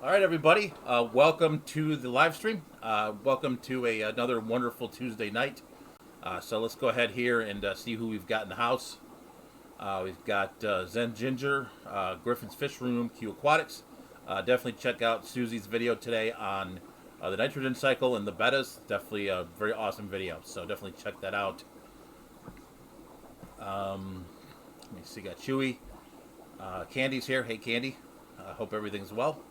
All right, everybody. Welcome to the live stream. Welcome to another wonderful Tuesday night. So let's go ahead here and see who we've got in the house. We've got Zen Ginger, Griffin's Fish Room, Q Aquatics. Definitely check out Susie's video today on the nitrogen cycle and the betas. Definitely a very awesome video. So definitely check that out. Let me see. Got Chewy. Candy's here. Hey, Candy. Hope everything's well.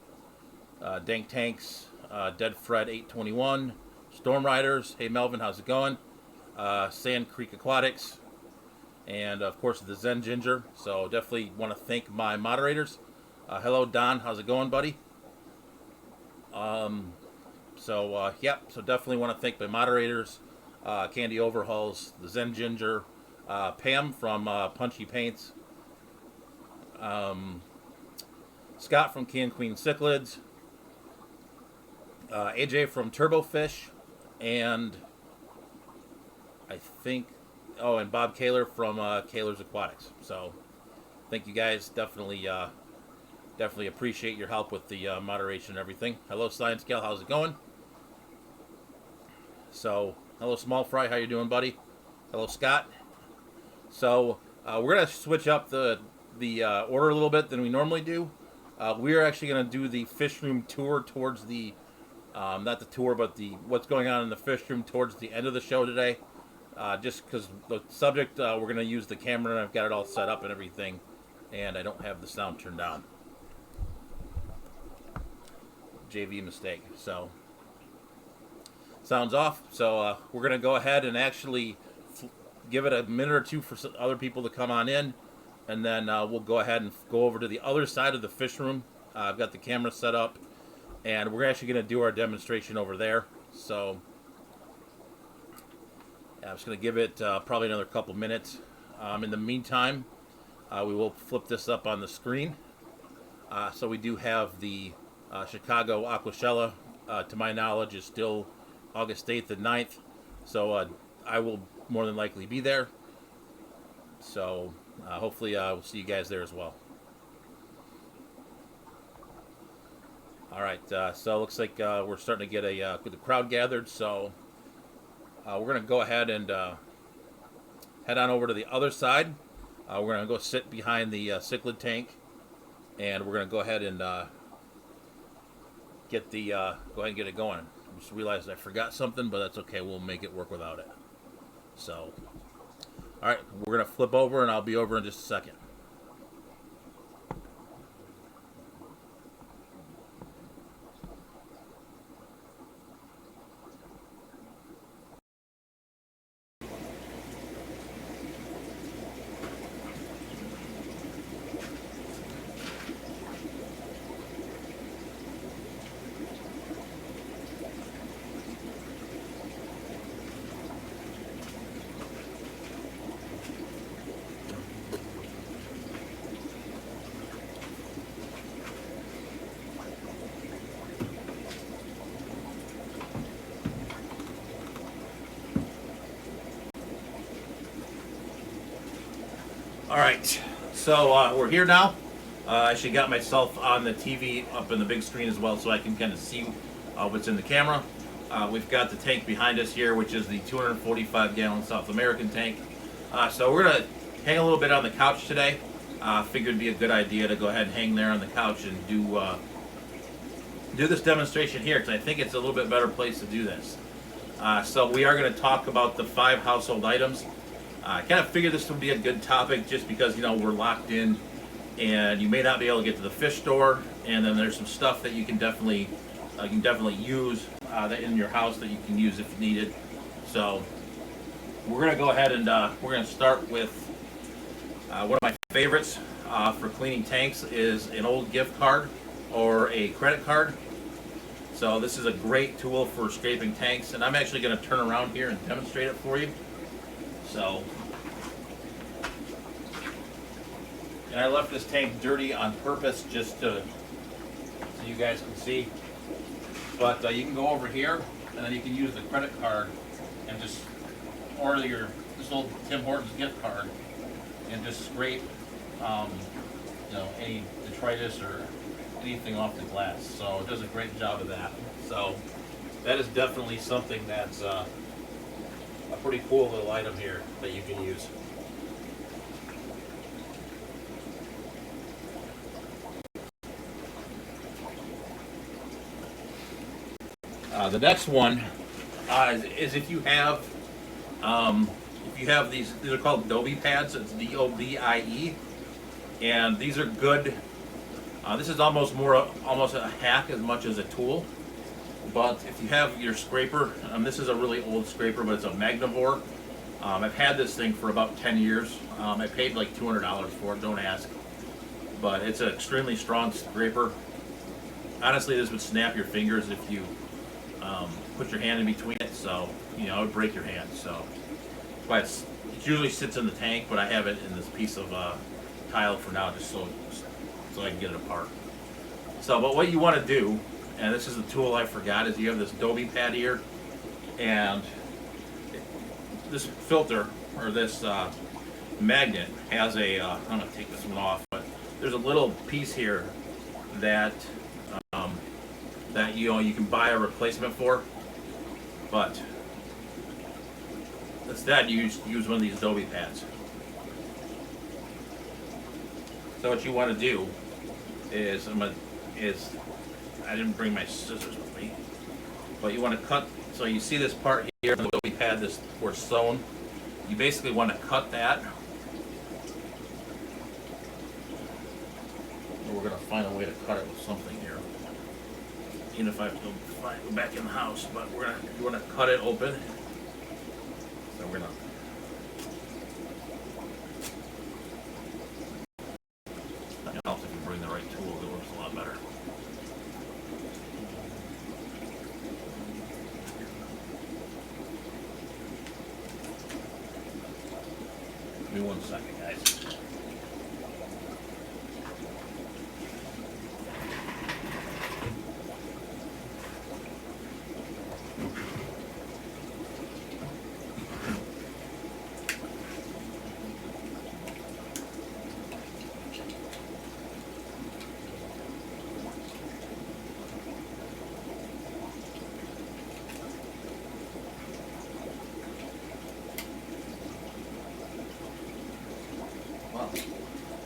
Dank Tanks, Dead Fred 821, Storm Riders, hey Melvin, how's it going? Sand Creek Aquatics, and of course the Zen Ginger. So definitely want to thank my moderators. Hello Don, how's it going, buddy? So definitely want to thank my moderators, Candy Overhauls, the Zen Ginger, Pam from Punchy Paints, Scott from Can Queen Cichlids, AJ from Turbofish, and I think, and Bob Kaler from Kaler's Aquatics. So, thank you guys. Definitely appreciate your help with the moderation and everything. Hello, Science Gal. How's it going? So, hello, Small Fry. How you doing, buddy? Hello, Scott. So, we're gonna switch up the order a little bit than we normally do. We are actually gonna do the fish room tour towards the not the tour, but what's going on in the fish room towards the end of the show today. Just because the subject, we're going to use the camera and I've got it all set up and everything, and I don't have the sound turned down. JV mistake. So, sound's off. So, we're going to go ahead and actually give it a minute or two for other people to come on in, and then we'll go ahead and go over to the other side of the fish room. I've got the camera set up, and we're actually going to do our demonstration over there. So I'm just going to give it probably another couple minutes. In the meantime, we will flip this up on the screen. So we do have the Chicago Aquashella, to my knowledge, is still August 8th and 9th. So I will more than likely be there. So hopefully we'll see you guys there as well. All right, so it looks like we're starting to get the crowd gathered. So we're going to go ahead and head on over to the other side. We're going to go sit behind the cichlid tank, and we're going to go ahead and get it going. I just realized I forgot something, but that's okay. We'll make it work without it. So, all right, we're going to flip over, and I'll be over in just a second. All right, so we're here now. I actually got myself on the TV up in the big screen as well, so I can kind of see what's in the camera. We've got the tank behind us here, which is the 245-gallon South American tank. So we're gonna hang a little bit on the couch today. Figured it'd be a good idea to go ahead and hang there on the couch and do this demonstration here, because I think it's a little bit better place to do this. So we are going to talk about the 5 household items. I kind of figured this would be a good topic just because, you know, we're locked in and you may not be able to get to the fish store, and then there's some stuff that you can definitely use that in your house that you can use if needed. So we're going to go ahead and we're going to start with one of my favorites for cleaning tanks is an old gift card or a credit card. So this is a great tool for scraping tanks, and I'm actually going to turn around here and demonstrate it for you. So, and I left this tank dirty on purpose just so you guys can see. But you can go over here, and then you can use the credit card and just order this old Tim Hortons gift card and just scrape, any detritus or anything off the glass. So it does a great job of that. So that is definitely something that's a pretty cool little item here that you can use. The next one is if you have these are called Dobie pads. It's DOBIE, and these are good. This is almost a hack as much as a tool. But if you have your scraper, this is a really old scraper, but it's a Magnivore. I've had this thing for about 10 years. I paid like $200 for it. Don't ask. But it's an extremely strong scraper. Honestly, this would snap your fingers if you put your hand in between it, so it would break your hand. So but it usually sits in the tank, but I have it in this piece of tile for now, just so I can get it apart. So, but what you want to do, and this is the tool I forgot, is you have this Dobie pad here, and this filter or this magnet has a. I'm going to take this one off, but there's a little piece here that you can buy a replacement for, but instead you use one of these Dobie pads. So what you want to do is I didn't bring my scissors with me, but you want to cut. So you see this part here, the Dobie pad, this where it's sewn. You basically want to cut that. We're going to find a way to cut it with something here. Even if I have to go back in the house, but you want to cut it open. So we're gonna. It helps if you bring the right tool. It works a lot better. Give me 1 second, guys.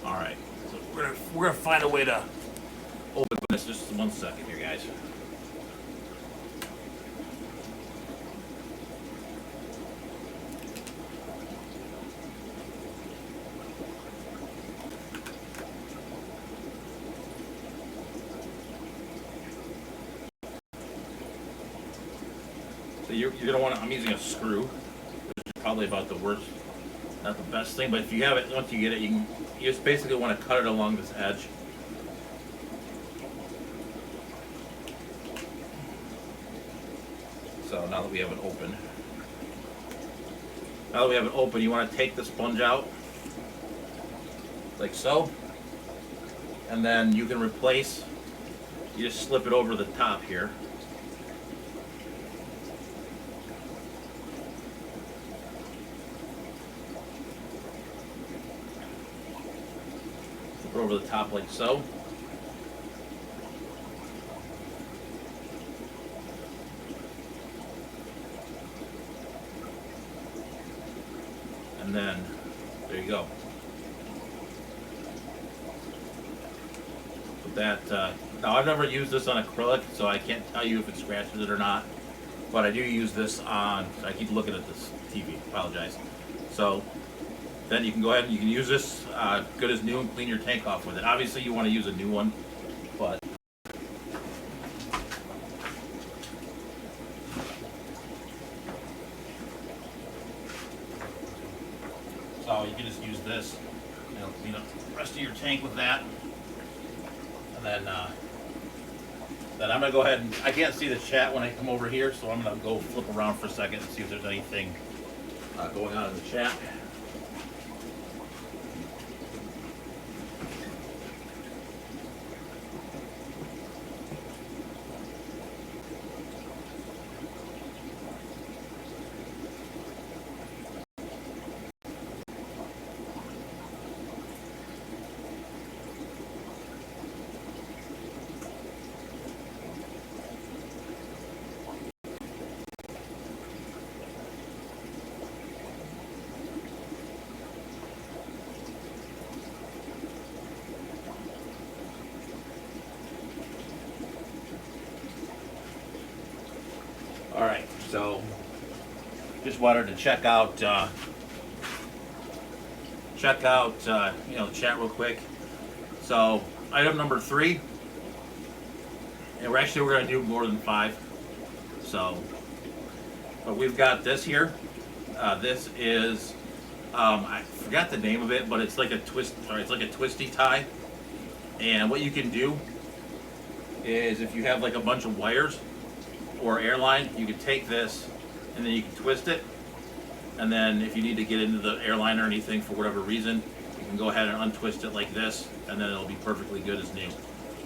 All right, so we're gonna find a way to open this. Just 1 second here, guys. So you're gonna want to. I'm using a screw, which is probably about the worst. Not the best thing, but if you have it, once you get it, you just basically want to cut it along this edge. So now that we have it open, you want to take the sponge out, like so, and then you can replace. You just slip it over the top here. Over the top like so. And then there you go. With that, now I've never used this on acrylic, so I can't tell you if it scratches it or not. But I do use this on. I keep looking at this TV. Apologize. So then you can go ahead and you can use this good as new and clean your tank off with it. Obviously you want to use a new one, but so you can just use this, clean up the rest of your tank with that, and then I'm gonna go ahead and I can't see the chat when I come over here, so I'm gonna go flip around for a second and see if there's anything going on in the chat. wanted to check out the chat real quick. So item number 3, and we're going to do more than 5. So, but we've got this here. This is I forgot the name of it, but it's like a twisty tie. And what you can do is, if you have like a bunch of wires or airline, you can take this and then you can twist it. And then if you need to get into the airline or anything for whatever reason, you can go ahead and untwist it like this, and then it'll be perfectly good as new.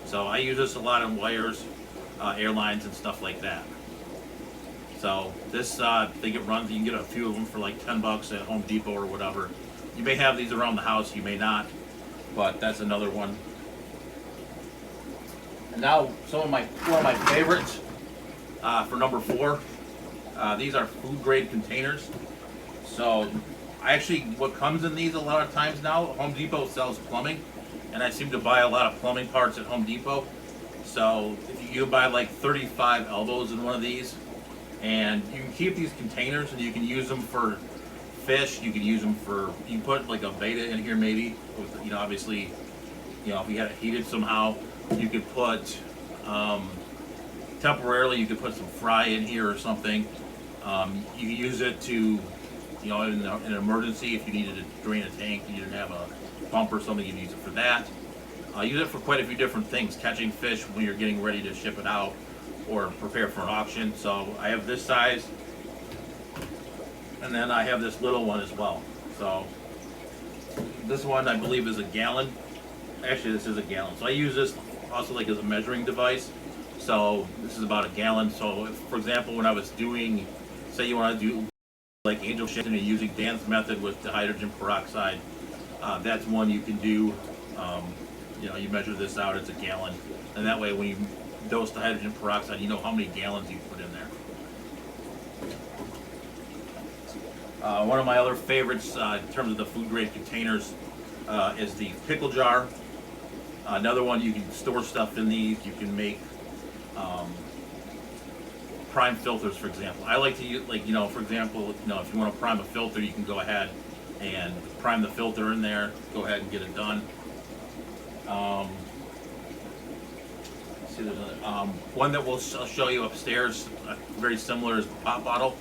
So I use this a lot on wires, airlines, and stuff like that. So this, I think it runs, you can get a few of them for like $10 at Home Depot or whatever. You may have these around the house, you may not, but that's another one. And now one of my favorites for number 4. These are food grade containers. So what comes in these a lot of times now, Home Depot sells plumbing, and I seem to buy a lot of plumbing parts at Home Depot. So if you buy like 35 elbows in one of these, and you can keep these containers and you can use them for fish, you can put like a betta in here maybe, with, obviously, if you had it heated somehow, you could put, temporarily you could put some fry in here or something. You can use it to, in an emergency, if you needed to drain a tank, you didn't have a pump or something, you can use it for that. Use it for quite a few different things, catching fish when you're getting ready to ship it out or prepare for an auction. So I have this size, and then I have this little one as well. So this one I believe is a gallon. Actually, this is a gallon. So I use this also like as a measuring device. So this is about a gallon. So if, for example, when I was doing, say you want to do like angel shit and you're using Dan's method with the hydrogen peroxide, that's one you can do. You measure this out, it's a gallon, and that way when you dose the hydrogen peroxide, you know how many gallons you put in there. One of my other favorites in terms of the food grade containers is the pickle jar. Another one, you can store stuff in these. You can make prime filters, for example. I like to use, for example, if you want to prime a filter, you can go ahead and prime the filter in there, go ahead and get it done. See, there's another, one that we'll show you upstairs, very similar, is the pop bottle.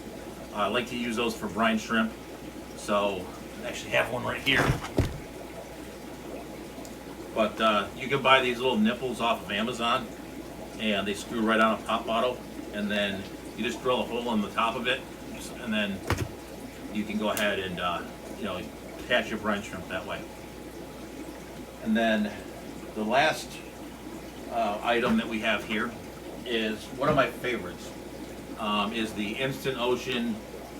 I like to use those for brine shrimp. So I actually have one right here. But you can buy these little nipples off of Amazon, and they screw right on a pop bottle, and then you just drill a hole in the top of it, and then you can go ahead and attach your brine shrimp that way. And then the last item that we have here is one of my favorites. Is the Instant Ocean.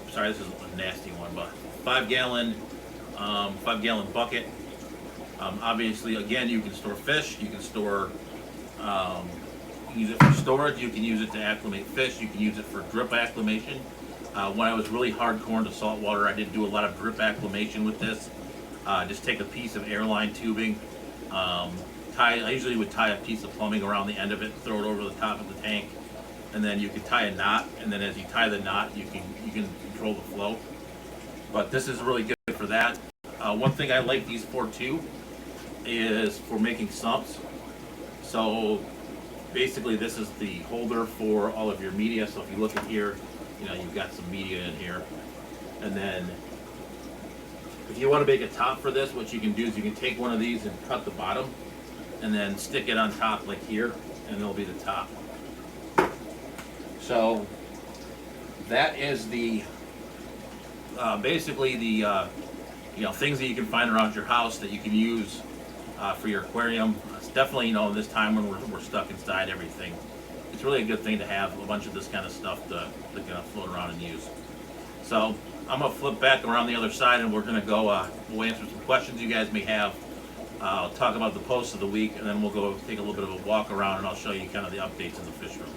Sorry, this is a nasty one, but 5-gallon bucket. Obviously, again, you can store fish. You can store. You can use it for storage. You can use it to acclimate fish. You can use it for drip acclimation. When I was really hardcore into saltwater, I did do a lot of drip acclimation with this. Just take a piece of airline tubing. I usually would tie a piece of plumbing around the end of it, throw it over the top of the tank, and then you can tie a knot. And then as you tie the knot, you can control the flow. But this is really good for that. One thing I like these for too is for making sumps. So basically, this is the holder for all of your media. So if you look at here, you've got some media in here, and then if you want to make a top for this, what you can do is you can take one of these and cut the bottom, and then stick it on top like here, and it'll be the top. So that is the basically the things that you can find around your house that you can use for your aquarium. It's definitely, in this time when we're stuck inside everything, it's really a good thing to have a bunch of this kind of stuff to kind of float around and use. So I'm gonna flip back around the other side, and we're gonna go. We'll answer some questions you guys may have. I'll talk about the posts of the week, and then we'll go take a little bit of a walk around, and I'll show you kind of the updates in the fish room.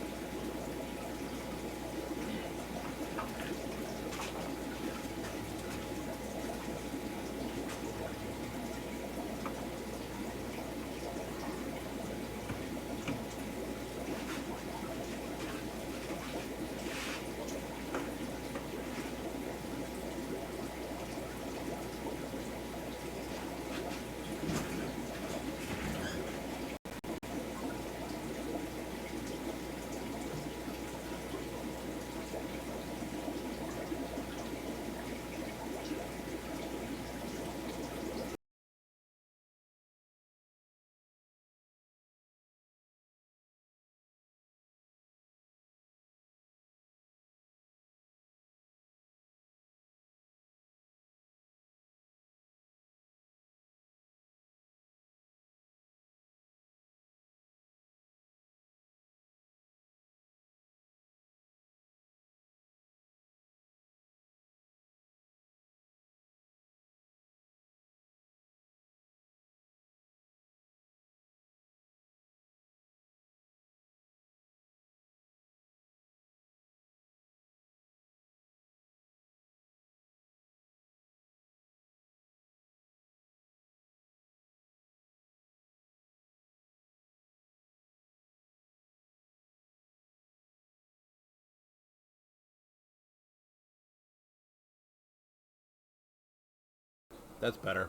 That's better.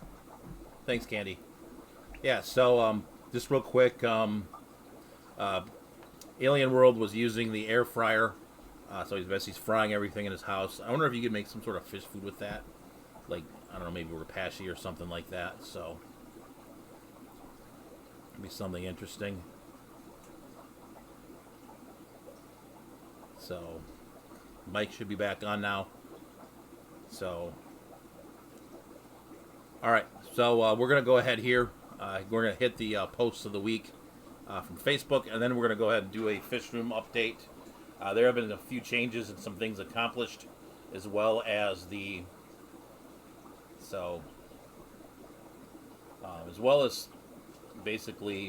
Thanks, Candy. Yeah, so just real quick, Alien World was using the air fryer, so he's frying everything in his house. I wonder if you could make some sort of fish food with that, like I don't know, maybe rapashi or something like that. So it'd be something interesting. So Mike should be back on now. So all right, so we're gonna go ahead here. We're gonna hit the posts of the week from Facebook, and then we're gonna go ahead and do a fish room update. There have been a few changes and some things accomplished, as well as basically,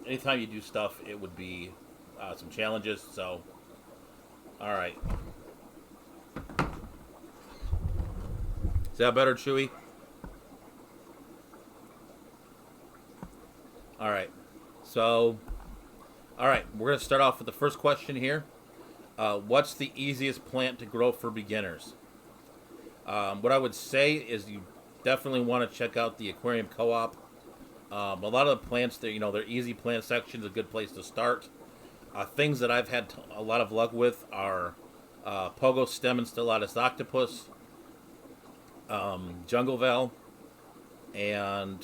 anytime you do stuff, it would be some challenges. So, all right, is that better, Chewy? All right, so, all right, we're going to start off with the first question here. What's the easiest plant to grow for beginners? What I would say is you definitely want to check out the Aquarium Co-op. A lot of the plants, their easy plant section is a good place to start. Things that I've had a lot of luck with are Pogo Stem and Stellatus Octopus, Jungle Val, and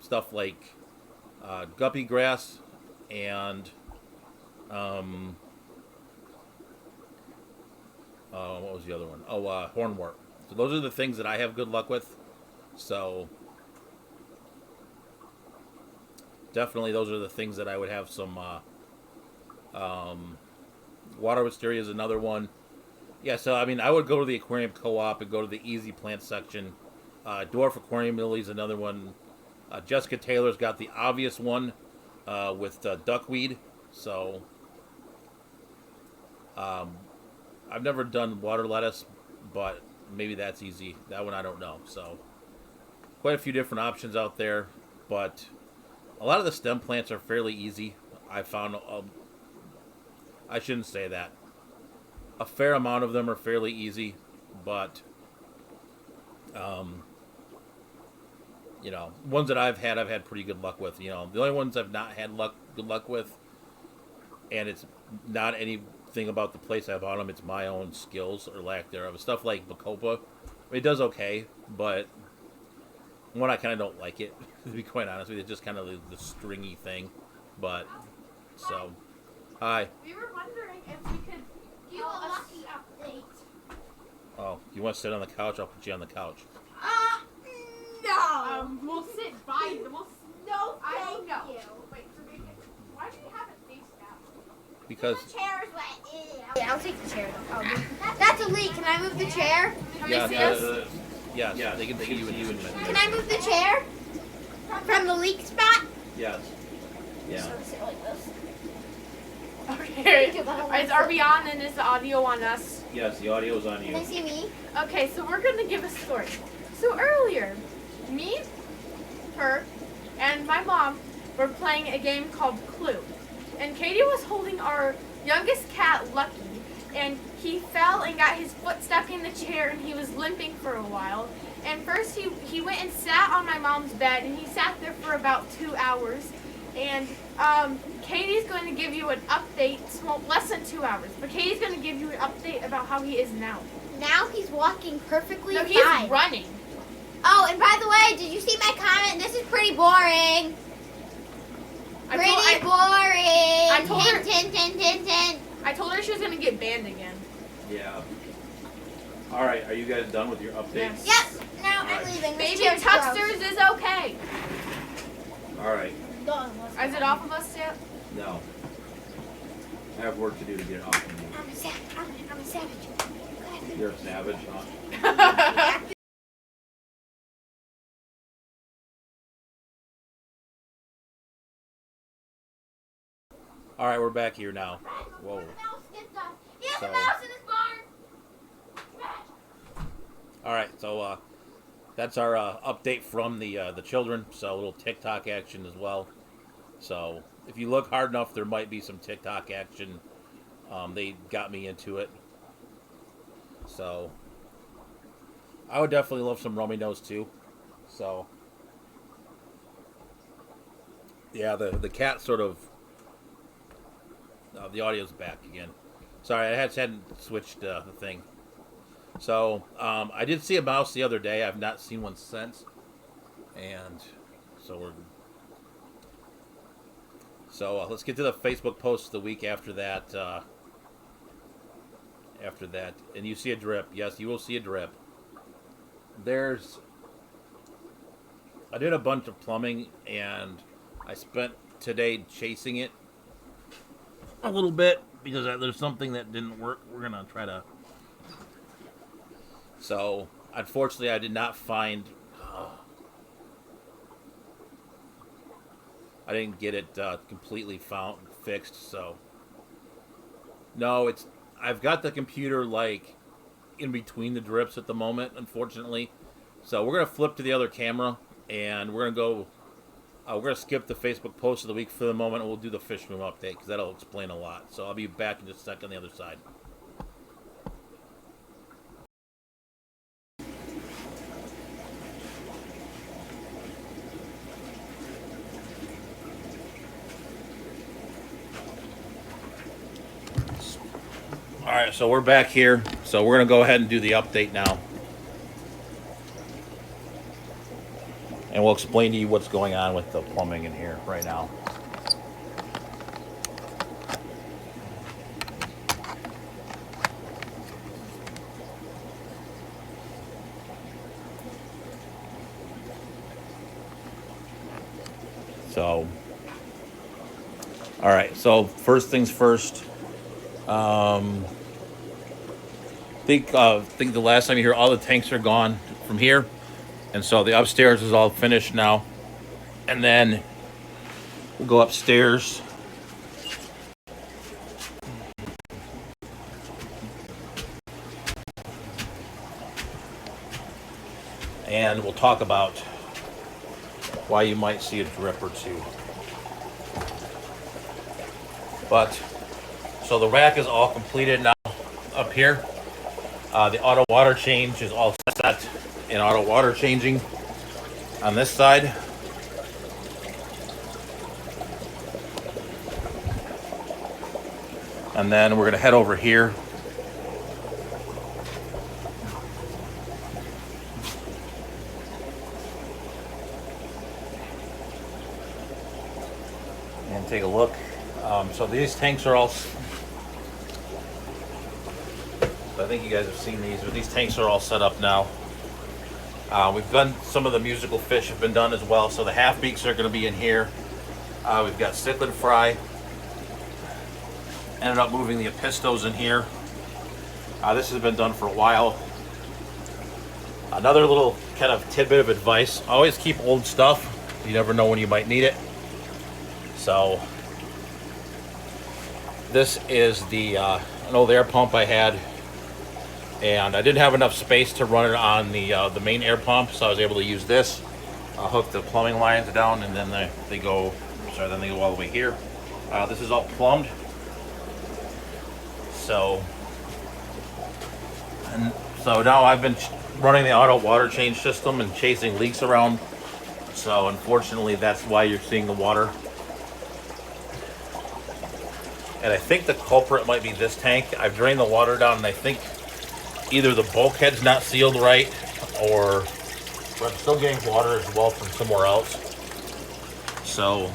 stuff like guppy grass and what was the other one? Oh, hornwort. So those are the things that I have good luck with. So definitely those are the things that I would have some. Water wisteria is another one. Yeah, so I mean, I would go to the Aquarium Co-op and go to the easy plant section. Dwarf Aquarium Lily is another one. Jessica Taylor's got the obvious one with duckweed. So I've never done water lettuce, but maybe that's easy. That one I don't know. So quite a few different options out there, but a lot of the stem plants are fairly easy. I found, I shouldn't say that. A fair amount of them are fairly easy, but ones that I've had pretty good luck with. The only ones I've not had good luck with, and it's not anything about the place I bought them. It's my own skills or lack thereof. Stuff like Bacopa, it does okay, but one I kind of don't like it. To be quite honest with you, it's just kind of the stringy thing. But so, hi. We were wondering if we could do a lucky update. Oh, you want to sit on the couch? I'll put you on the couch. No. We'll sit by them. No, thank you. Wait, Rebecca, why do you have it face down? Because the chair is wet. Yeah, I'll take the chair. That's a leak. Can I move the chair? yes, they can see you in a minute. Can I move the chair from the leak spot? Yes. Yeah. So sit like this. Okay. Are we on and is the audio on us? Yes, the audio is on you. Can they see me? Okay, so we're going to give a story. So earlier, me, her, and my mom were playing a game called Clue. And Katie was holding our youngest cat, Lucky, and he fell and got his foot stuck in the chair and he was limping for a while. And first he went and sat on my mom's bed and he sat there for about 2 hours. And Katie's going to give you an update, well, less than 2 hours, but Katie's going to give you an update about how he is now. Now he's walking perfectly fine. He's running. Oh, and by the way, did you see my comment? This is pretty boring. Pretty boring. I told her. Hint. I told her she was going to get banned again. Yeah. All right, are you guys done with your updates? Yes. Now Right. I'm leaving. Baby This chair's Tuxters gross. is okay. All right. Is it off of us yet? No. I have work to do to get it off of you. I'm a savage. I'm a savage. You're a savage, huh? All right, we're back here now. Whoa. He has So- a mouse in his barn. All right, so that's our update from the children. So a little TikTok action as well. So if you look hard enough, there might be some TikTok action. They got me into it. So I would definitely love some rummy nose too. So, yeah, the cat sort of. The audio's back again. Sorry, I hadn't switched the thing. So, I did see a mouse the other day. I've not seen one since. And so let's get to the Facebook post the week after that. And you see a drip. Yes, you will see a drip. I did a bunch of plumbing, and I spent today chasing it a little bit because there's something that didn't work. We're gonna try to. So, unfortunately, I did not find. I didn't get it completely fixed. So, no, I've got the computer like in between the drips at the moment, unfortunately. So we're gonna flip to the other camera, and we're gonna go. We're gonna skip the Facebook post of the week for the moment, and we'll do the fish room update because that'll explain a lot. So I'll be back in just a second on the other side. All right, so we're back here. So we're gonna go ahead and do the update now. And we'll explain to you what's going on with the plumbing in here right now. So, all right. So first things first. Think the last time you hear all the tanks are gone from here. And so the upstairs is all finished now. And then we'll go upstairs. And we'll talk about why you might see a drip or two. But, so the rack is all completed now up here. The auto water change is all set in auto water changing on this side. And then we're going to head over here. And take a look. So these tanks are all... I think you guys have seen these, but these tanks are all set up now. We've done some of the musical fish have been done as well, so the half beaks are going to be in here. We've got cichlid fry. Ended up moving the apistos in here. This has been done for a while. Another little kind of tidbit of advice: always keep old stuff. You never know when you might need it. So this is an old air pump I had. And I didn't have enough space to run it on the main air pump, so I was able to use this. I'll hook the plumbing lines down, and then they go all the way here. This is all plumbed. So now I've been running the auto water change system and chasing leaks around. So unfortunately, that's why you're seeing the water. And I think the culprit might be this tank. I've drained the water down, and I think either the bulkhead's not sealed right, or I'm still getting water as well from somewhere else. So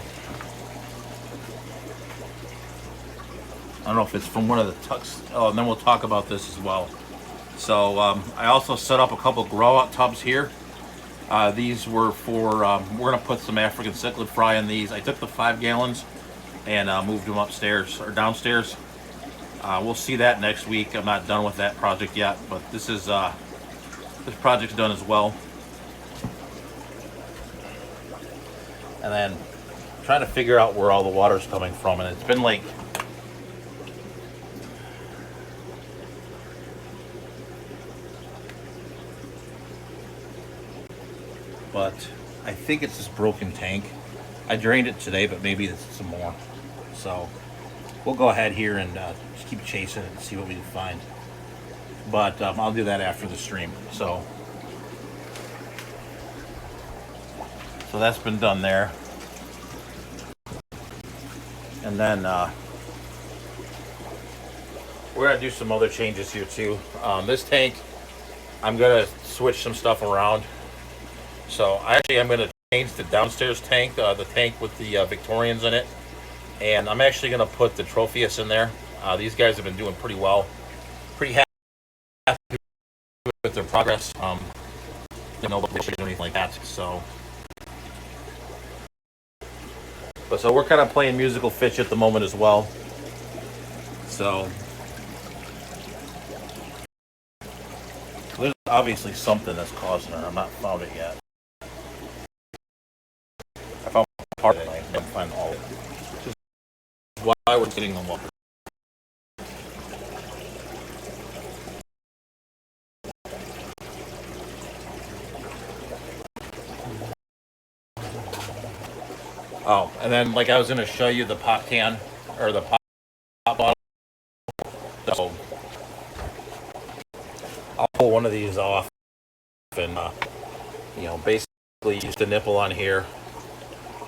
I don't know if it's from one of the tucks. Oh, and then we'll talk about this as well. So I also set up a couple grow out tubs here. These were for, we're gonna put some African cichlid fry in these. I took the 5 gallons and moved them upstairs or downstairs. We'll see that next week. I'm not done with that project yet, but this project's done as well. And then trying to figure out where all the water's coming from, and it's been like but I think it's this broken tank. I drained it today, but maybe it's some more. So we'll go ahead here and just keep chasing it and see what we can find. But I'll do that after the stream. So So that's been done there. And then we're gonna do some other changes here too. This tank, I'm gonna switch some stuff around. So I'm gonna change the downstairs tank, the tank with the Victorians in it, and I'm actually gonna put the Tropheus in there. These guys have been doing pretty well, pretty happy with their progress. No issues or anything like that. So we're kind of playing musical fish at the moment as well. So there's obviously something that's causing her. I've not found it yet. I found part of it. I didn't find all of it. Which is why we're getting them up. Oh, and then like I was going to show you the pop can or the pop bottle. So I'll pull one of these off and basically use the nipple on here,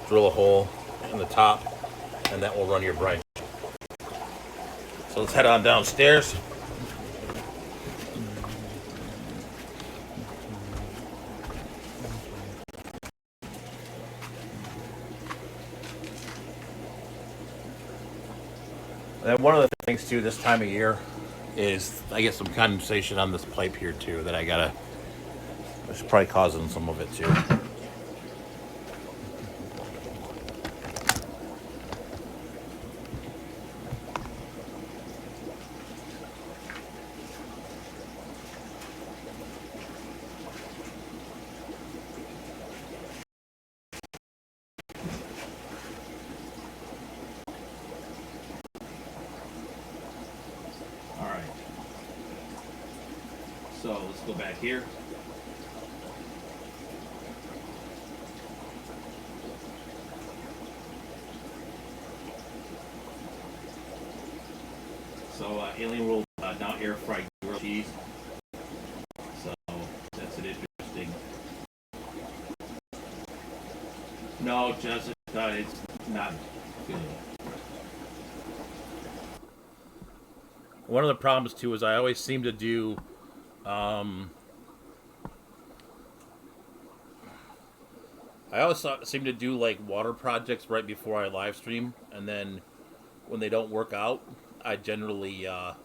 drill a hole in the top, and that will run your brine. So let's head on downstairs. And then one of the things too this time of year is I get some condensation on this pipe here too that I gotta, it's probably causing some of it too. So let's go back here. So Alien World now air fried grilled cheese. So that's an interesting. No, Jessica, it's not good. One of the problems too is I always seem to do I always seem to do like water projects right before I live stream, and then when they don't work out, I generally have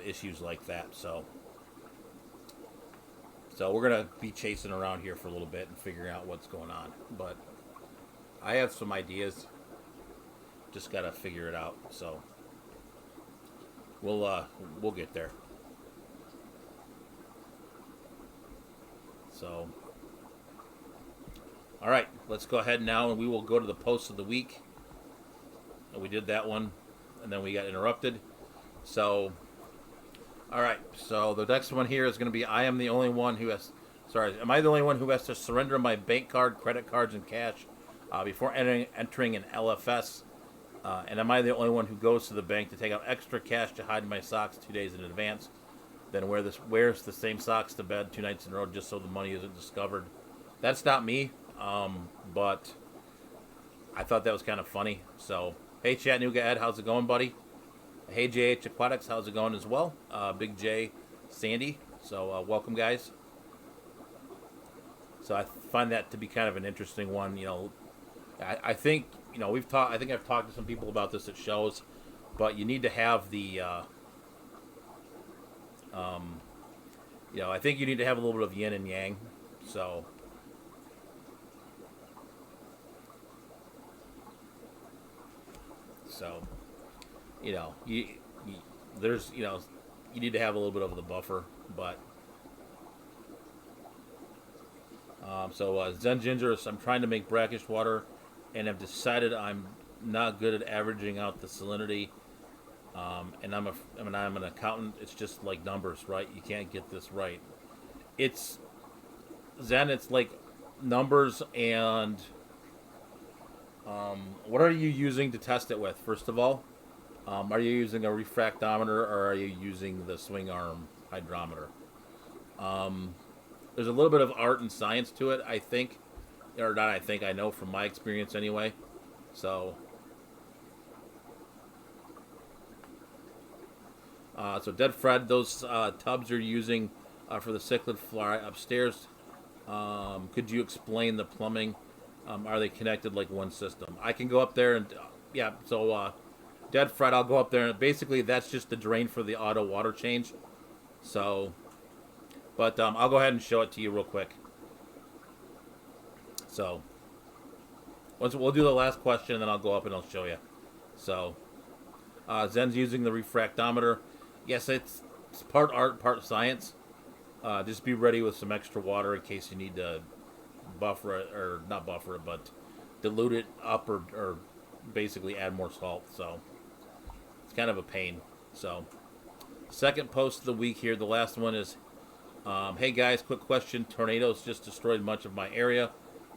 issues like that. So we're gonna be chasing around here for a little bit and figuring out what's going on. But I have some ideas, just gotta figure it out. So we'll get there. So, all right, let's go ahead now, and we will go to the post of the week. We did that one, and then we got interrupted. So, all right. So the next one here is going to be: am I the only one who has to surrender my bank card, credit cards, and cash before entering an LFS? And am I the only one who goes to the bank to take out extra cash to hide my socks 2 days in advance? Then wears the same socks to bed 2 nights in a row just so the money isn't discovered. That's not me, but I thought that was kind of funny. So, hey Chattanooga Ed, how's it going, buddy? Hey JH Aquatics, how's it going as well? Big J, Sandy. So welcome, guys. So I find that to be kind of an interesting one. I think we've talked. I think I've talked to some people about this at shows, but you need to have the. I think you need to have a little bit of yin and yang. So. There's you need to have a little bit of the buffer, but. Zen Ginger, I'm trying to make brackish water, and have decided I'm not good at averaging out the salinity. And I'm an accountant. It's just like numbers, right? You can't get this right. It's Zen. It's like numbers and what are you using to test it with? First of all, are you using a refractometer or are you using the swing arm hydrometer? there's a little bit of art and science to it, I think, or not. I think I know from my experience anyway. So, so Dead Fred, those tubs you're using for the cichlid fly upstairs. Could you explain the plumbing? Are they connected like one system? I can go up there and yeah. So Dead Fred, I'll go up there and basically that's just the drain for the auto water change. So, but I'll go ahead and show it to you real quick. So, once we'll do the last question, and then I'll go up and I'll show you. So, Zen's using the refractometer. Yes, it's part art, part science. Just be ready with some extra water in case you need to buffer it, or not buffer it, but dilute it up, or basically add more salt. So, it's kind of a pain. So, second post of the week here. The last one is, hey guys, quick question. Tornadoes just destroyed much of my area.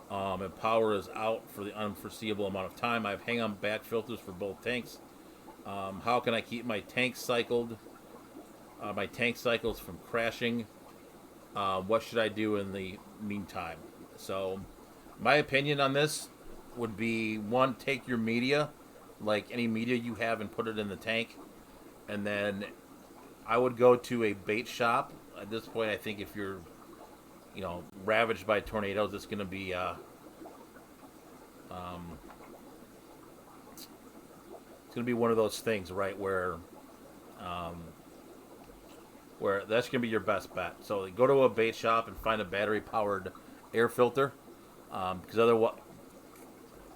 And power is out for the unforeseeable amount of time. I have hang-on batch filters for both tanks. How can I keep my tanks cycled? My tank cycles from crashing. What should I do in the meantime? So, my opinion on this would be, one, take your media, like any media you have, and put it in the tank. And then I would go to a bait shop. At this point, I think if you're ravaged by tornadoes, it's going to be one of those things, right, where that's going to be your best bet. So go to a bait shop and find a battery-powered air filter, because otherwise,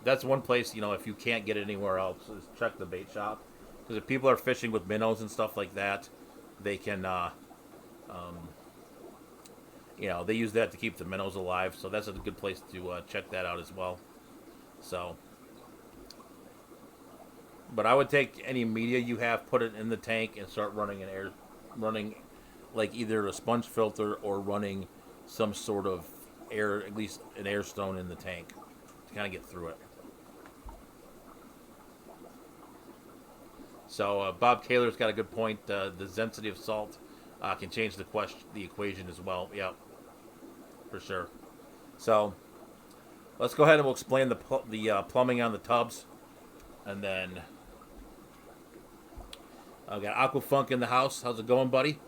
that's one place, if you can't get it anywhere else, is check the bait shop. Because if people are fishing with minnows and stuff like that, they can they use that to keep the minnows alive, so that's a good place to check that out as well. So, but I would take any media you have, put it in the tank, and start running like either a sponge filter or running some sort of air, at least an air stone in the tank to kind of get through it. So Bob Taylor's got a good point. The density of salt can change the equation as well. Yeah, for sure. So let's go ahead and we'll explain the plumbing on the tubs, and then I've got Aquafunk in the house. How's it going, buddy?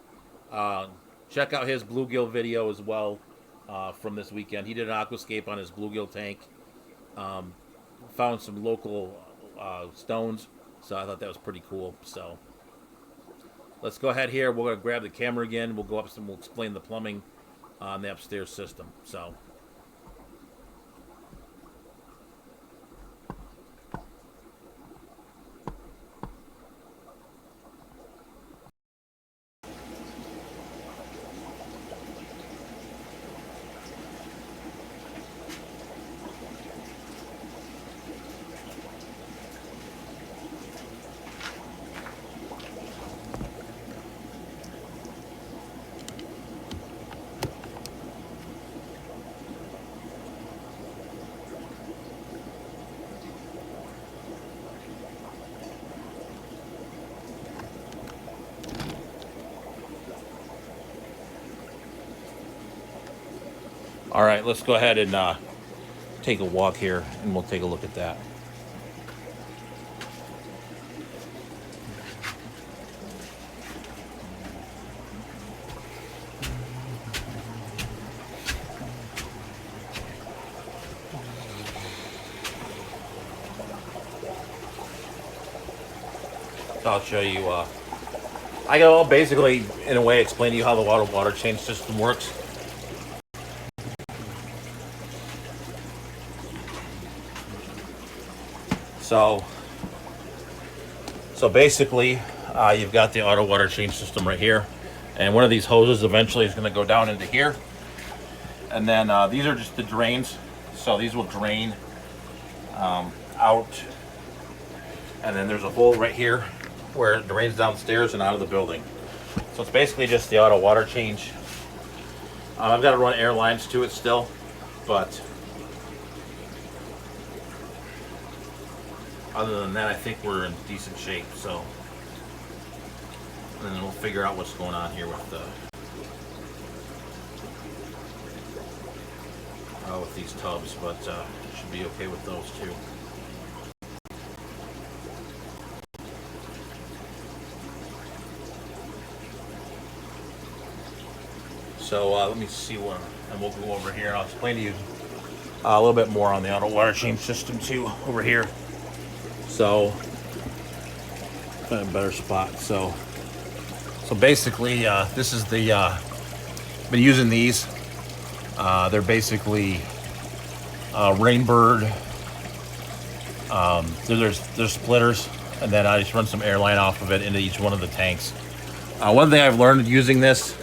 Check out his bluegill video as well from this weekend. He did an aquascape on his bluegill tank. Found some local stones, so I thought that was pretty cool. So let's go ahead here. We're going to grab the camera again. We'll go up and we'll explain the plumbing on the upstairs system. So. All right, let's go ahead and take a walk here, and we'll take a look at that. So I'll show you. I'll basically, in a way, explain to you how the water change system works. So basically, you've got the auto water change system right here, and one of these hoses eventually is going to go down into here, and then these are just the drains. So these will drain out, and then there's a hole right here where it drains downstairs and out of the building. So it's basically just the auto water change. I've got to run air lines to it still, but other than that, I think we're in decent shape. So, and then we'll figure out what's going on here with the. with these tubs, but should be okay with those too. So let me see what, and we'll go over here. I'll explain to you a little bit more on the auto water change system too over here. So, find a better spot. So basically, this is the. Been using these. They're basically Rainbird. There's splitters, and then I just run some air line off of it into each one of the tanks. One thing I've learned using this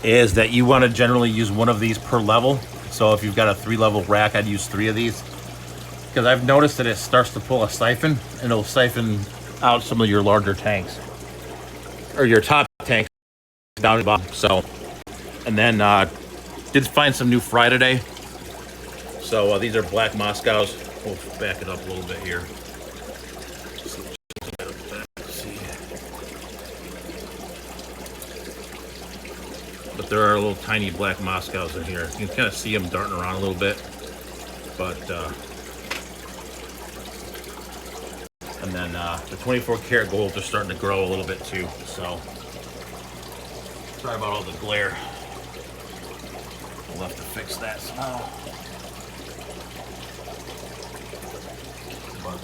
is that you want to generally use one of these per level. So if you've got a 3-level rack, I'd use 3 of these, because I've noticed that it starts to pull a siphon, and it'll siphon out some of your larger tanks or your top tanks down the bottom. So, and then did find some new fry today. So these are black Moscows. We'll back it up a little bit here. But there are little tiny black Moscows in here. You can kind of see them darting around a little bit. But, and then the 24 karat golds are starting to grow a little bit too. So, sorry about all the glare. We'll have to fix that somehow. But,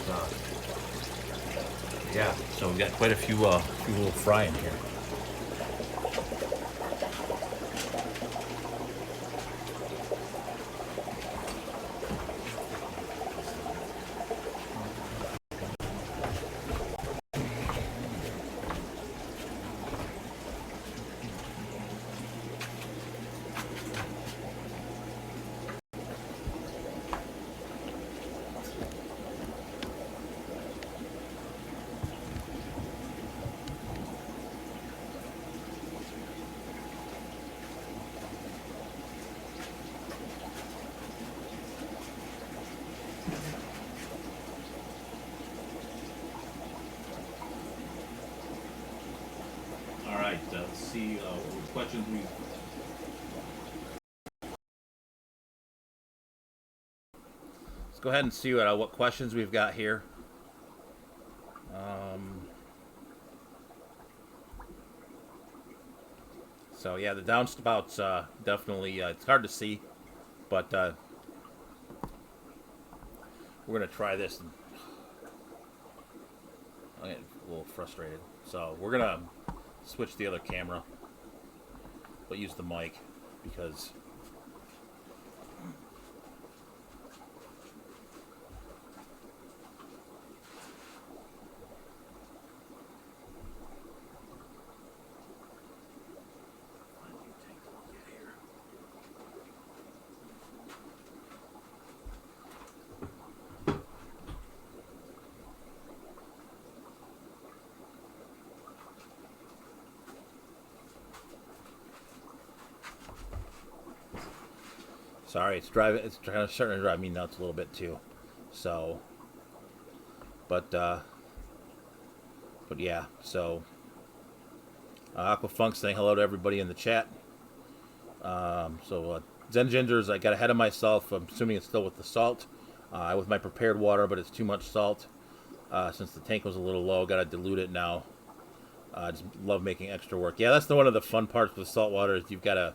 yeah, so we've got quite a few little fry in here. Let's see what questions we. Let's go ahead and see what questions we've got here. So yeah, the downspouts definitely it's hard to see, but we're gonna try this. And I'm getting a little frustrated, so we're gonna switch the other camera, but use the mic because sorry, it's starting to drive me nuts a little bit too. So, but yeah. So, Aquafunk saying hello to everybody in the chat. Zen Gingers, I got ahead of myself. I'm assuming it's still with the salt. With my prepared water, but it's too much salt. Since the tank was a little low, got to dilute it now. Just love making extra work. Yeah, that's one of the fun parts with salt water is you've got to.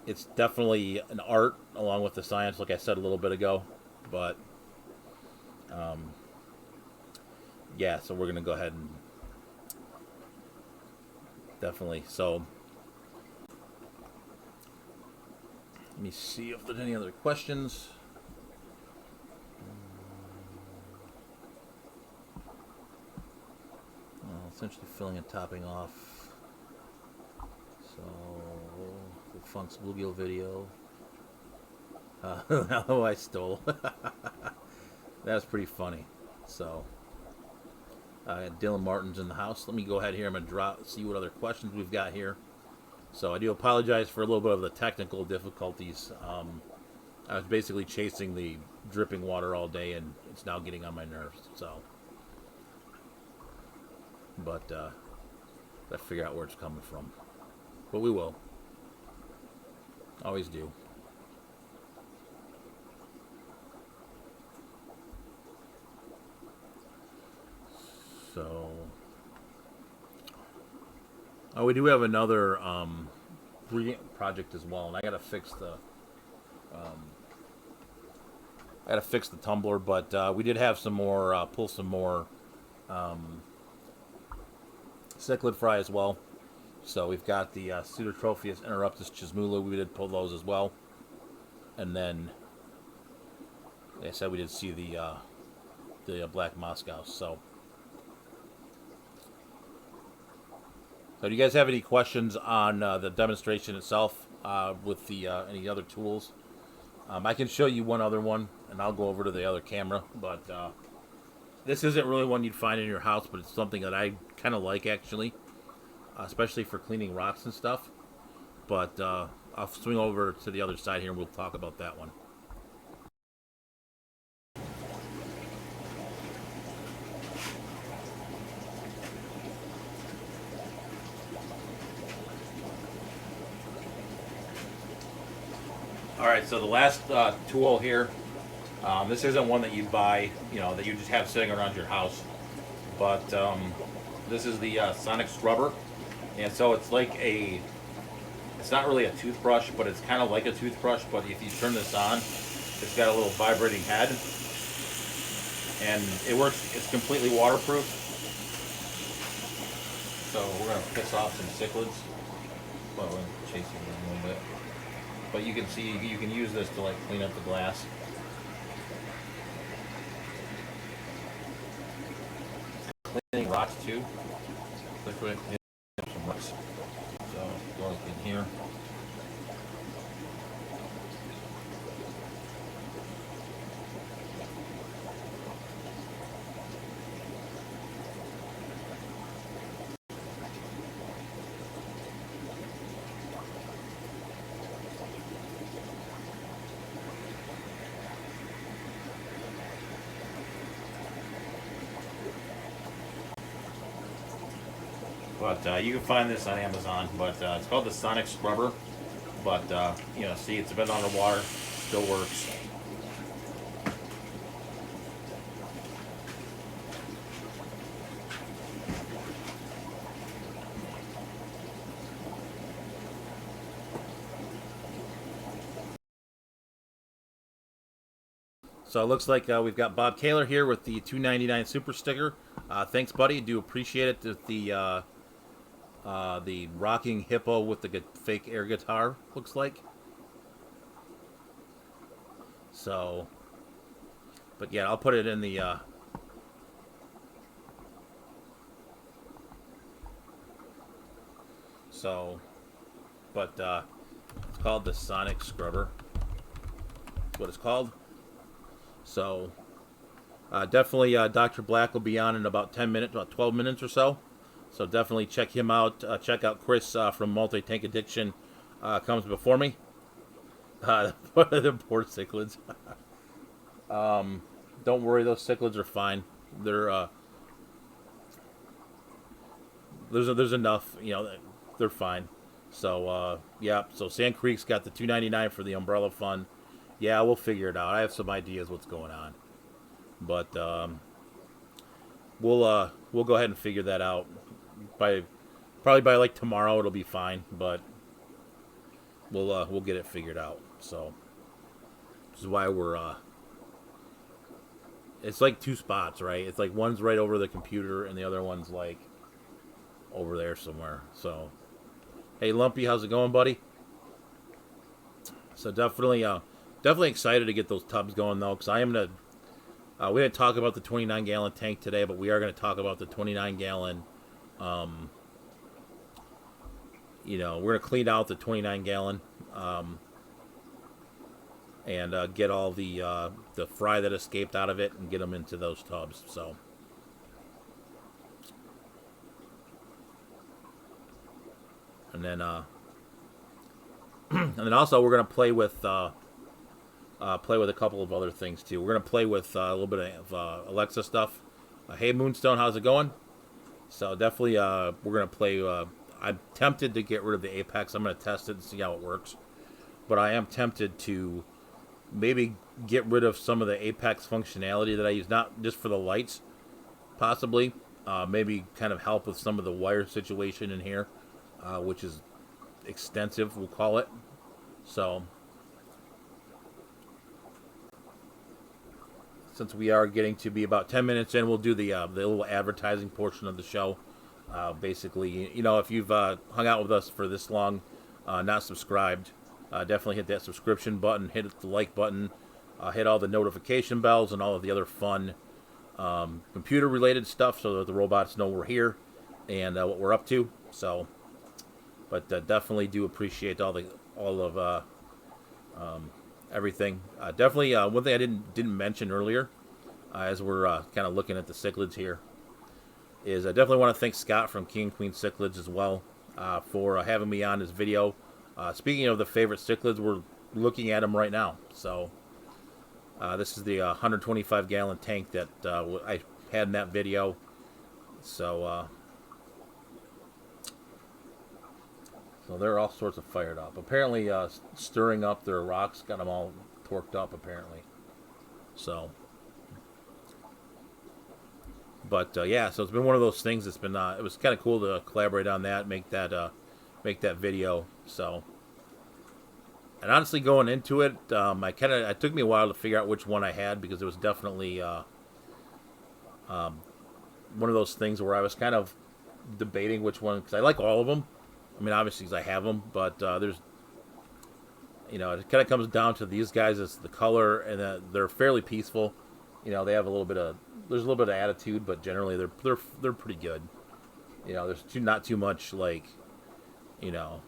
It's definitely an art along with the science, like I said a little bit ago. But, yeah, so we're going to go ahead and definitely. So, let me see if there's any other questions. Essentially filling and topping off. So, the Funk's Bluegill video. Oh, I stole. That was pretty funny. So, Dylan Martin's in the house. Let me go ahead here. I'm going to see what other questions we've got here. So, I do apologize for a little bit of the technical difficulties. I was basically chasing the dripping water all day, and it's now getting on my nerves. So, but I figure out where it's coming from. But we will. Always do. So, oh, we do have another project as well, and I gotta fix the tumbler. But we did have some more pull some more cichlid fry as well. So we've got the Pseudotropheus interruptus chismula. We did pull those as well, and then like I said, we did see the black Moscow. So do you guys have any questions on the demonstration itself with the any other tools? I can show you one other one, and I'll go over to the other camera. But this isn't really one you'd find in your house, but it's something that I kind of like, actually, especially for cleaning rocks and stuff. But I'll swing over to the other side here, and we'll talk about that one. Alright, so the last tool here, this isn't one that you buy, that you just have sitting around your house, but this is the sonic scrubber, and so it's like it's not really a toothbrush, but it's kind of like a toothbrush, but if you turn this on, it's got a little vibrating head, and it works, it's completely waterproof. So we're going to piss off some cichlids. Well, we're going to chase them a little bit. But you can see, you can use this to like clean up the glass. Cleaning rocks too. Liquid, some rocks. So go in here. But you can find this on Amazon, but it's called the Sonic Scrubber. But see, it's a bit underwater, still works. So it looks like we've got Bob Kaler here with the $2.99 super sticker. Thanks, buddy. Do appreciate it. The rocking hippo with the fake air guitar, looks like. So, but yeah, I'll put it in the it's called the Sonic Scrubber. That's what it's called. So definitely Dr. Black will be on in about 10 minutes, about 12 minutes or so. So definitely check him out. Check out Chris from Multi-Tank Addiction. Comes before me. The poor cichlids. Don't worry, those cichlids are fine. They're there's enough, they're fine. So yeah. So Sand Creek's got the $2.99 for the Umbrella Fund. Yeah, we'll figure it out. I have some ideas what's going on, but we'll go ahead and figure that out. Probably by like tomorrow it'll be fine, but we'll get it figured out. So this is why we're it's like two spots, right? It's like one's right over the computer and the other one's like over there somewhere. So hey, Lumpy, how's it going, buddy? So definitely excited to get those tubs going though, because I am gonna we didn't talk about the 29-gallon tank today, but we are going to talk about the 29-gallon. We're going to clean out the 29-gallon and get all the fry that escaped out of it and get them into those tubs. So, and then also we're going to play with a couple of other things too. We're going to play with a little bit of Alexa stuff. Hey Moonstone, how's it going? So definitely we're going to play. I'm tempted to get rid of the Apex. I'm going to test it and see how it works. But I am tempted to maybe get rid of some of the Apex functionality that I use, not just for the lights, possibly, maybe kind of help with some of the wire situation in here, which is extensive, we'll call it. So, since we are getting to be about 10 minutes in, we'll do the little advertising portion of the show. Basically, you know, if you've hung out with us for this long, not subscribed, definitely hit that subscription button, hit the like button, hit all the notification bells and all of the other fun computer-related stuff, so that the robots know we're here and what we're up to. So, but definitely do appreciate all of everything. Definitely, one thing I didn't mention earlier, as we're kind of looking at the cichlids here, is I definitely want to thank Scott from King and Queen Cichlids as well for having me on this video. Speaking of the favorite cichlids, we're looking at them right now. So this is the 125-gallon tank that I had in that video. So so they're all sorts of fired up. Apparently, stirring up their rocks got them all torqued up, apparently. So, but yeah, so it's been one of those things. It's been it was kind of cool to collaborate on that, make that video. So, and honestly, going into it, it took me a while to figure out which one I had, because it was definitely one of those things where I was kind of debating which one, because I like all of them. I mean, obviously, because I have them, but there's, you know, it kind of comes down to these guys. It's the color, and they're fairly peaceful. You know, they have there's a little bit of attitude, but generally they're pretty good. You know, there's not too much, like, you know,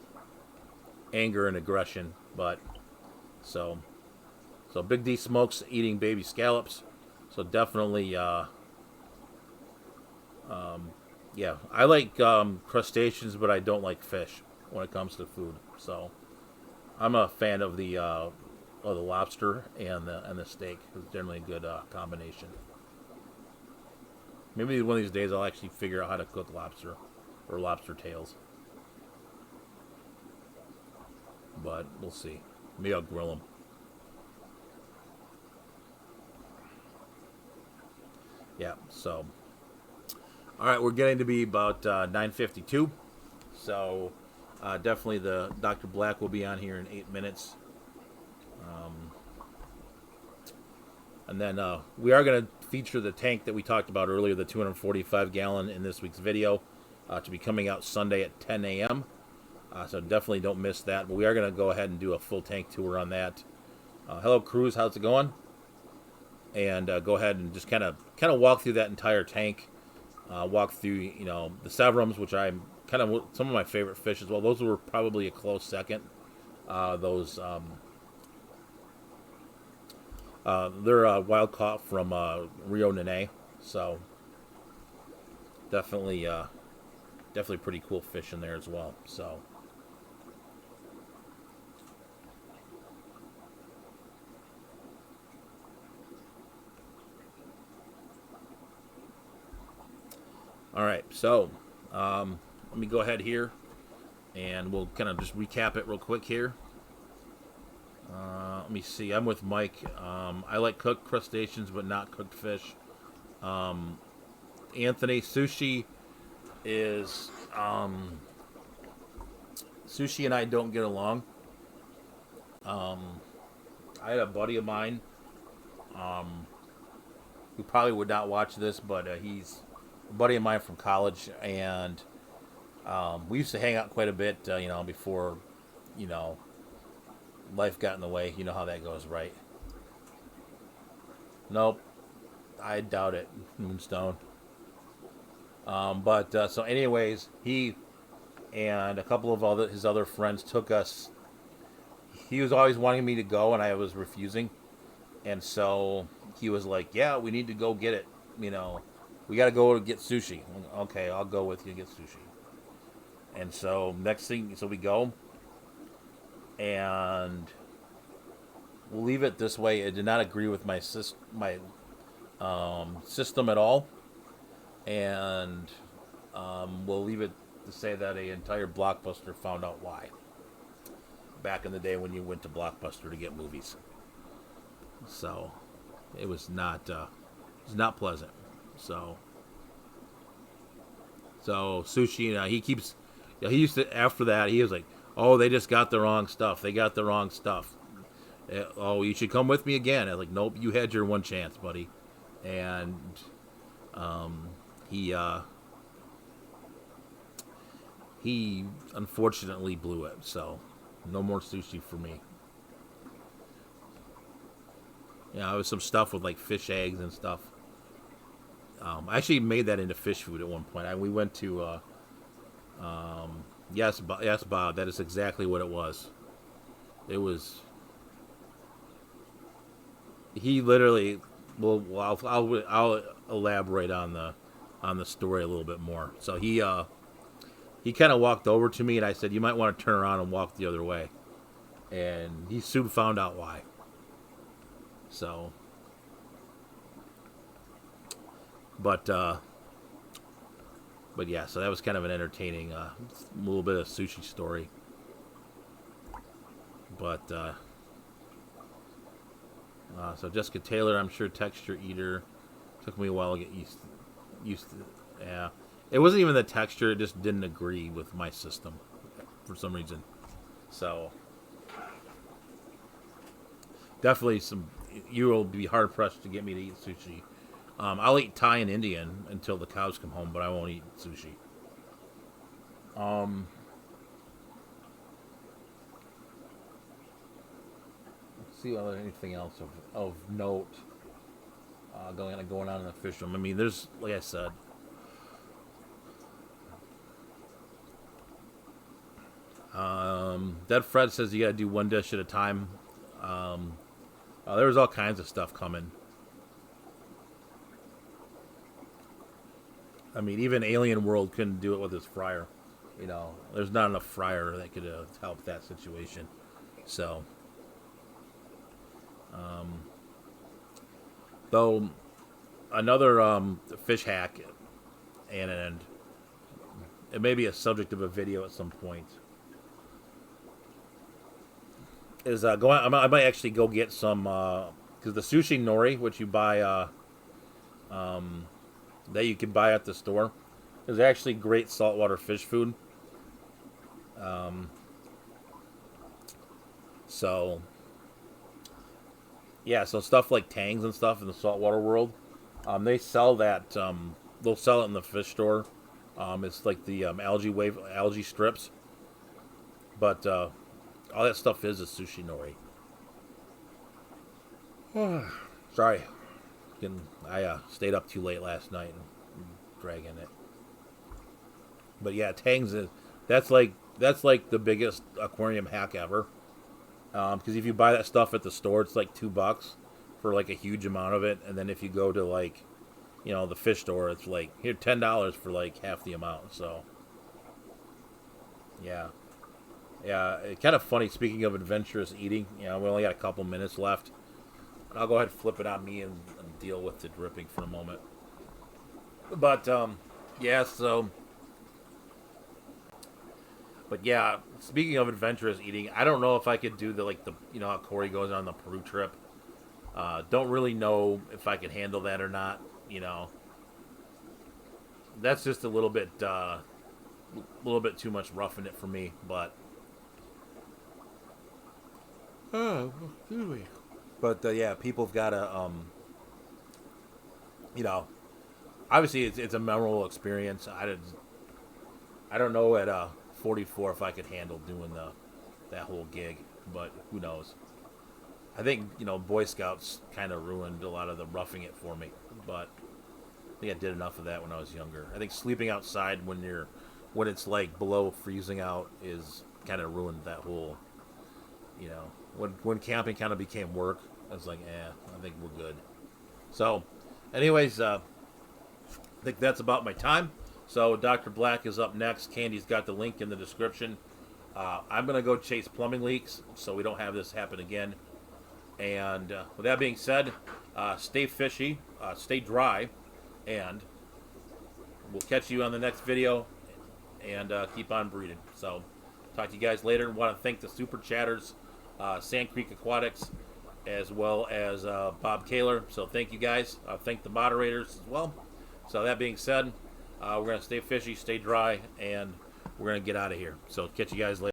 anger and aggression, but so Big D smokes eating baby scallops. So definitely, yeah, I like crustaceans, but I don't like fish when it comes to food. So I'm a fan of the lobster and the steak. It's generally a good combination. Maybe one of these days I'll actually figure out how to cook lobster or lobster tails. But we'll see. Maybe I'll grill them. Yeah, so. All right, we're getting to be about 9:52. So definitely the Dr. Black will be on here in 8 minutes. And then we are going to feature the tank that we talked about earlier, the 245-gallon, in this week's video, to be coming out Sunday at 10 a.m. So definitely don't miss that. But we are going to go ahead and do a full tank tour on that. Hello, Cruz. How's it going? And go ahead and just kind of walk through that entire tank. Walk through, you know, the Severums, which I'm kind of some of my favorite fish as well. Those were probably a close second. They're wild caught from Rio Nene, so definitely pretty cool fish in there as well. So. All right, so let me go ahead here, and we'll kind of just recap it real quick here. Let me see. I'm with Mike. I like cooked crustaceans, but not cooked fish. Anthony, sushi and I don't get along. I had a buddy of mine who probably would not watch this, but he's a buddy of mine from college, and we used to hang out quite a bit, you know, before, you know, life got in the way. You know how that goes, right? Nope. I doubt it, Moonstone. So anyways, he and a couple of his other friends took us. He was always wanting me to go, and I was refusing. And so he was like, yeah, we need to go get it. You know, we got to go to get sushi. Okay, I'll go with you to get sushi. And so so we go. And we'll leave it this way. It did not agree with my system at all. And we'll leave it to say that an entire Blockbuster found out why. Back in the day when you went to Blockbuster to get movies. So it was not pleasant. So So sushi, he keeps. He used to after that. He was like, "Oh, they just got the wrong stuff. They got the wrong stuff. Oh, you should come with me again." I was like, "Nope, you had your one chance, buddy." And he unfortunately blew it. So no more sushi for me. Yeah, it was some stuff with like fish eggs and stuff. I actually made that into fish food at one point. We went to yes, Bob. That is exactly what it was. It was. He literally. Well, I'll elaborate on the story a little bit more. So he kind of walked over to me, and I said, "You might want to turn around and walk the other way." And he soon found out why. So, but yeah, so that was kind of an entertaining, little bit of sushi story. But so Jessica Taylor, I'm sure texture eater. Took me a while to get used to. Yeah, it wasn't even the texture; it just didn't agree with my system for some reason. So definitely some. You will be hard pressed to get me to eat sushi. I'll eat Thai and Indian until the cows come home, but I won't eat sushi. Let's see anything else of note going on in the fish room. I mean, there's like I said. Dead Fred says you gotta do one dish at a time. There was all kinds of stuff coming. I mean, even Alien World couldn't do it with his fryer. You know, there's not enough fryer that could help that situation. So, though, another fish hack, and it may be a subject of a video at some point, is going. I might actually go get some because the sushi nori, which you buy, that you can buy at the store, is actually great saltwater fish food. So yeah, so stuff like tangs and stuff in the saltwater world, they sell that. They'll sell it in the fish store. It's like the algae strips, but all that stuff is a sushi nori. Sorry, I stayed up too late last night and dragging it. But yeah, Tangs that's like the biggest aquarium hack ever. Because if you buy that stuff at the store, it's like $2 for like a huge amount of it, and then if you go to like, the fish store, it's like here $10 for like half the amount. So yeah. It's kind of funny. Speaking of adventurous eating, we only got a couple minutes left. I'll go ahead and flip it on me and deal with the dripping for a moment. But yeah, so. But yeah, speaking of adventurous eating, I don't know if I could do how Corey goes on the Peru trip. Don't really know if I could handle that or not. That's just a little bit too much roughing it for me, but. Oh, excuse me. But yeah, people have got to, obviously it's a memorable experience. I don't know at 44 if I could handle doing that whole gig, but who knows? I think Boy Scouts kind of ruined a lot of the roughing it for me, but I think I did enough of that when I was younger. I think sleeping outside when it's like below freezing out is kind of ruined that whole. When camping kind of became work, I was like, I think we're good. So, anyways, I think that's about my time. So, Dr. Black is up next. Candy's got the link in the description. I'm going to go chase plumbing leaks so we don't have this happen again. And with that being said, stay fishy, stay dry, and we'll catch you on the next video and keep on breeding. So, talk to you guys later. Want to thank the Super Chatters. Sand Creek Aquatics, as well as Bob Kaler. So thank you guys. Thank the moderators as well. So that being said, We're gonna stay fishy, stay dry, and we're gonna get out of here. So catch you guys later.